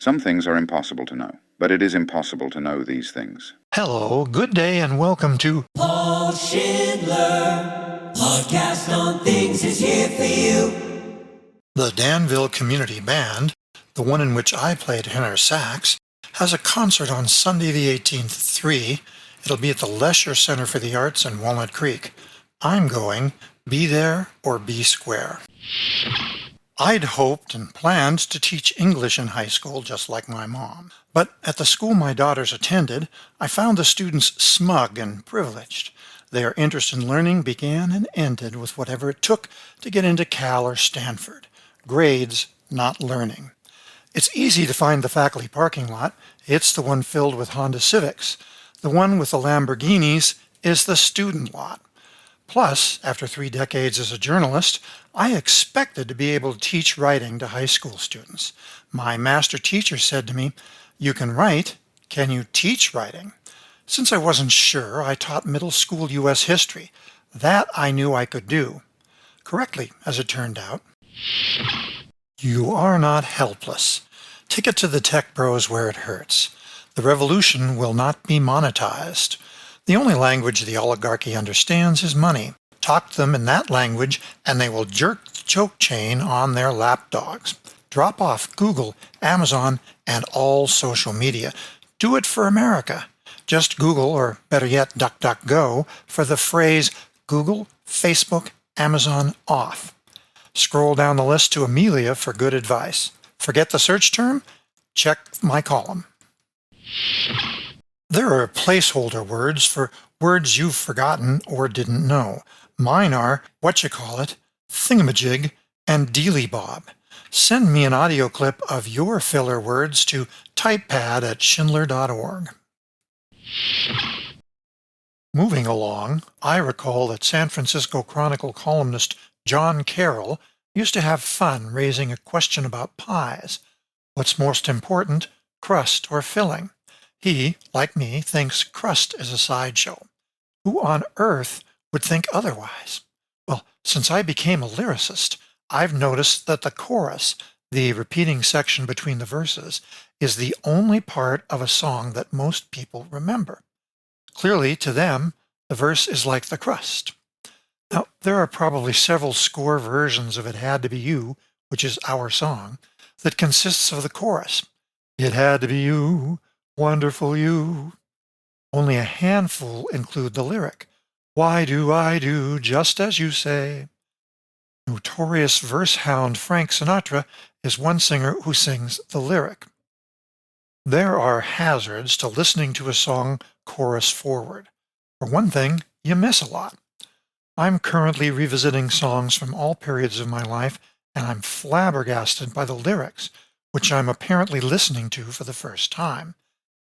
Some things are impossible to know, but it is impossible to know these things. Hello, good day, and welcome to Paul Schindler Podcast on Things is here for you. the Danville Community Band, the one in which I play tenor sax, has a concert on Sunday the 18th at 3. It'll be at the Lesher Center for the Arts in Walnut Creek. I'm going. Be there or be square. I'd hoped and planned to teach English in high school just like my mom. But at the school my daughters attended, I found the students smug and privileged. Their interest in learning began and ended with whatever it took to get into Cal or Stanford. Grades, not learning. It's easy to find the faculty parking lot. It's the one filled with Honda Civics. The one with the Lamborghinis is the student lot. Plus, after 3 decades as a journalist, I expected to be able to teach writing to high school students. My master teacher said to me, "You can write. Can you teach writing?" Since I wasn't sure, I taught middle school U.S. history. That I knew I could do. Correctly, as it turned out. You are not helpless. Take it to the tech bros where it hurts. The revolution will not be monetized. The only language the oligarchy understands is money. Talk to them in that language and they will jerk the choke chain on their lapdogs. Drop off Google, Amazon, and all social media. Do it for America. Just Google, or better yet, DuckDuckGo, for the phrase Google, Facebook, Amazon off. Scroll down the list to Amelia for good advice. Forget the search term? Check my column. There are placeholder words for words you've forgotten or didn't know. Mine are whatchamacallit, thingamajig, and dealybob. Send me an audio clip of your filler words to typepad@schindler.org. Moving along, I recall that San Francisco Chronicle columnist John Carroll used to have fun raising a question about pies. What's most important, crust or filling? He, like me, thinks crust is a sideshow. Who on earth would think otherwise? Well, since I became a lyricist, I've noticed that the chorus, the repeating section between the verses, is the only part of a song that most people remember. Clearly, to them, the verse is like the crust. Now, there are probably several score versions of It Had to Be You, which is our song, that consists of the chorus. It had to be you, wonderful you. Only a handful include the lyric. Why do I do just as you say? Notorious verse hound Frank Sinatra is one singer who sings the lyric. There are hazards to listening to a song chorus forward. For one thing, you miss a lot. I'm currently revisiting songs from all periods of my life, and I'm flabbergasted by the lyrics, which I'm apparently listening to for the first time.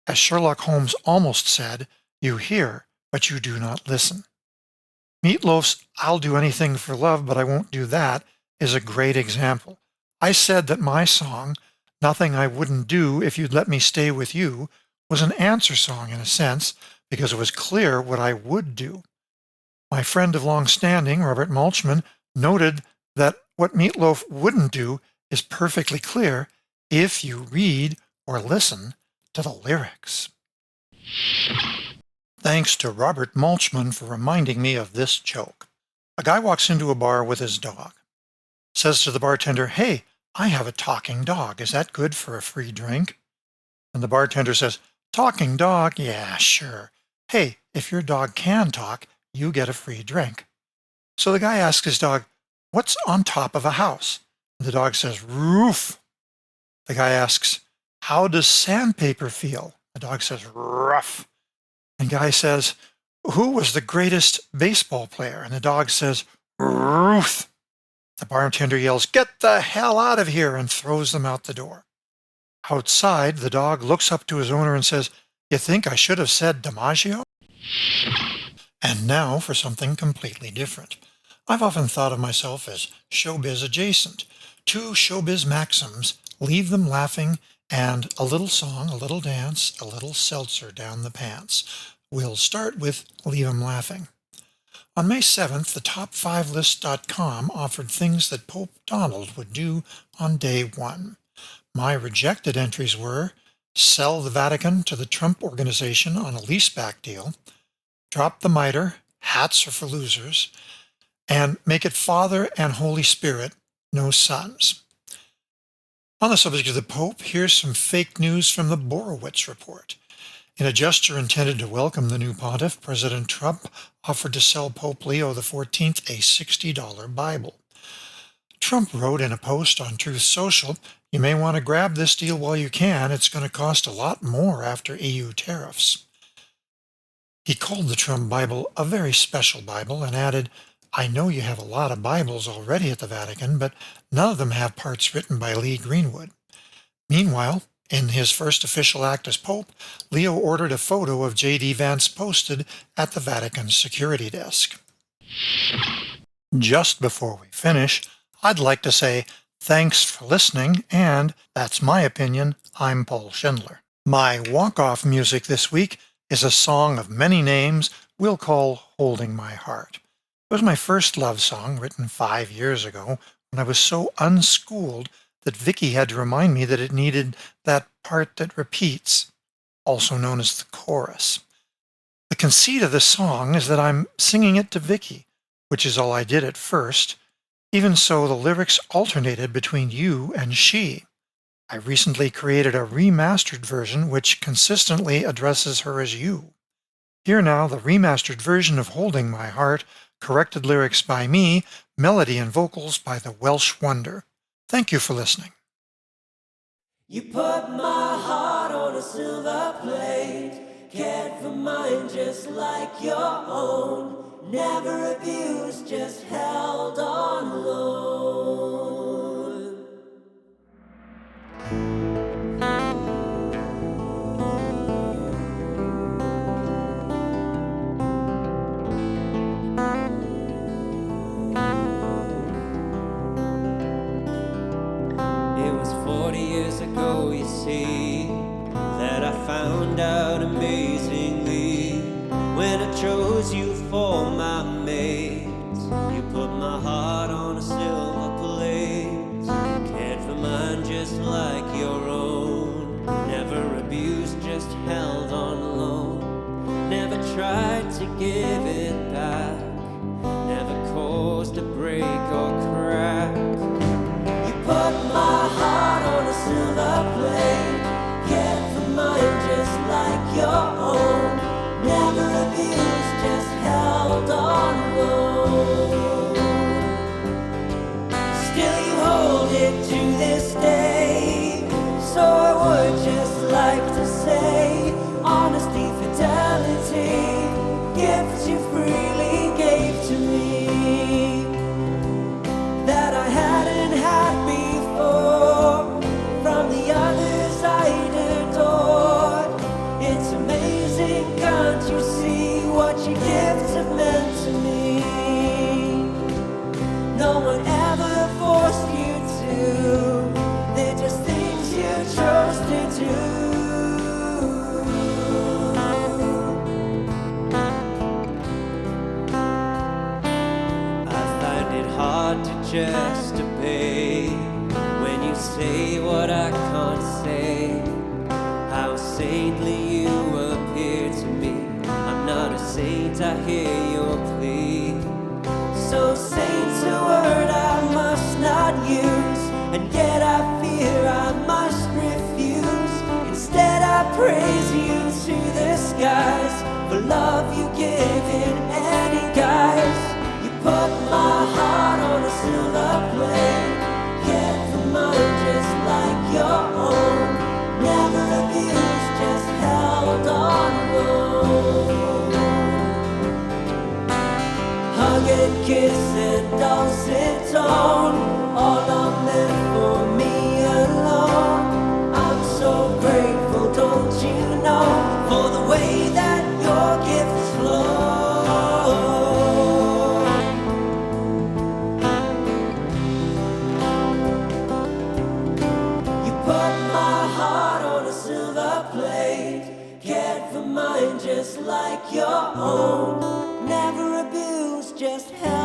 As Sherlock Holmes almost said, you hear, but you do not listen. Meatloaf's I'll do anything for love, but I won't do that is a great example. I said that my song, Nothing I Wouldn't Do If You'd Let Me Stay With You, was an answer song in a sense because it was clear what I would do. My friend of long standing, Robert Mulchman, noted that what Meatloaf wouldn't do is perfectly clear if you read or listen to the lyrics. Thanks to Robert Mulchman for reminding me of this joke. A guy walks into a bar with his dog. Says to the bartender, "Hey, I have a talking dog. Is that good for a free drink?" And the bartender says, "Talking dog? Yeah, sure. Hey, if your dog can talk, you get a free drink." So the guy asks his dog, "What's on top of a house?" The dog says, "Roof." The guy asks, "How does sandpaper feel?" The dog says, "Rough." And the guy says, "Who was the greatest baseball player?" And the dog says, "Ruth." The bartender yells, "Get the hell out of here," and throws them out the door. Outside, the dog looks up to his owner and says, "You think I should have said DiMaggio?" And now for something completely different. I've often thought of myself as showbiz adjacent. 2 showbiz maxims, leave them laughing, and a little song, a little dance, a little seltzer down the pants. We'll start with leave 'em laughing. On May 7th, the top5list.com offered things that Pope Donald would do on day 1. My rejected entries were sell the Vatican to the Trump Organization on a leaseback deal, drop the mitre, hats are for losers, and make it Father and Holy Spirit, no sons. On the subject of the Pope, here's some fake news from the Borowitz Report. In a gesture intended to welcome the new pontiff, President Trump offered to sell Pope Leo XIV a $60 Bible. Trump wrote in a post on Truth Social, "You may want to grab this deal while you can. It's going to cost a lot more after EU tariffs." He called the Trump Bible a very special Bible and added, "I know you have a lot of Bibles already at the Vatican, but none of them have parts written by Lee Greenwood." Meanwhile, in his first official act as Pope, Leo ordered a photo of J.D. Vance posted at the Vatican's security desk. Just before we finish, I'd like to say thanks for listening, and that's my opinion. I'm Paul Schindler. My walk-off music this week is a song of many names we'll call Holding My Heart. It was my first love song, written 5 years ago, when I was so unschooled that Vicky had to remind me that it needed that part that repeats, also known as the chorus. The conceit of the song is that I'm singing it to Vicky, which is all I did at first. Even so, the lyrics alternated between you and she. I recently created a remastered version which consistently addresses her as you. Here now, the remastered version of Holding My Heart, corrected lyrics by me, melody and vocals by the Welsh Wonder. Thank you for listening. You put my heart on a silver plate, cared for mine just like your own. Never abused, just held on alone. It was 40 years ago, you see, that I found out amazingly when I chose you for my mate. You put my heart on a silver plate, cared for mine just like your own. Never abused, just held on alone. Never tried to give it back, never caused a break or crack. You put my heart on a silver plate, cared for mine just like your own. Never abused, just held on alone. Still you hold it to this day, so I would just like to say, honesty, fidelity, gifts you freely gave to me, that I hadn't had before, from the others I'd adored. It's amazing, can't you see what your gifts have meant to me? No one ever forced you to, they're just things you chose to do. I find it hard to just obey when you say what I can't say. How saintly you appear to me. I'm not a saint, I hear your plea. So saint's a word I must not use, and yet I fear I must refuse. Instead I praise you to the skies for love you give in any guise. You put my heart on a silver plate, cared for mine just like your own. Never abused, just held on alone. Hug and kiss and dulcet tone, all are meant for me alone. I'm so grateful, don't you know, for the way that your gifts flow. You put my heart on a silver plate, cared for mine just like your own. Never abused, just held